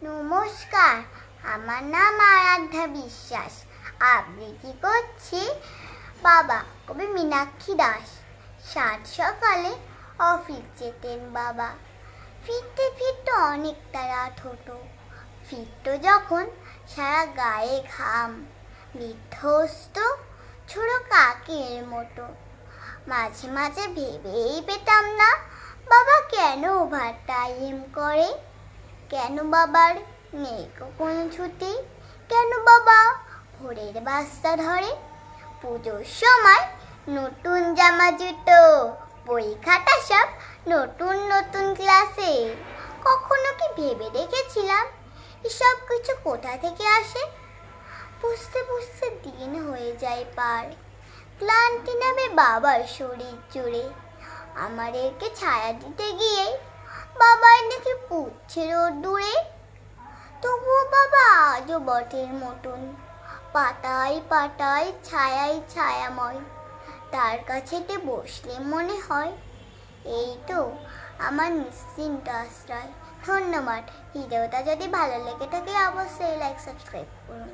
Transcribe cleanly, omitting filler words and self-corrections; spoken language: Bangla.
নমস্কার, আমার নাম আরাধ্যা বিশ্বাস। আবৃত্তি করছি বাবা কবি মীনাক্ষী দাস। সাত সকালে অফিস যেতেন বাবা, ফিরতে ফিরতে অনেকটা রাত হতো। ফিরত যখন সারা গায়ে ঘাম, বিধ্বস্ত ছোড়ো কাকের মতো। মাঝে মাঝে ভেবেই পেতাম না বাবা কেন ওভারটাইম করে, কেন বাবার নেই কোনো ছুটি, কেন বাবা ভোরের বাসটা ধরে। পুজোর সময় নতুন জামা জুতো, বই খাতা সব নতুন নতুন ক্লাসে। কখনো কি ভেবে দেখেছিলাম এসব কিছু কোথা থেকে আসে? বুঝতে বুঝতে দিন হয়ে যায় পার, ক্লান্তি নামে বাবার শরীর জুড়ে। আমার একে ছায়া দিতে গিয়ে বাবার দেখি পুচ্ছে রোদ্দুরে। তবুও বাবা আজও বটের মতন, পাতায় পাতায় ছায়ায় ছায়াময়। তার কাছেতে বসলে মনে হয় এই তো আমার নিশ্চিন্ত আশ্রয়। ধন্যবাদ। ভিডিওটা যদি ভালো লেগে থাকে অবশ্যই লাইক সাবস্ক্রাইব করুন।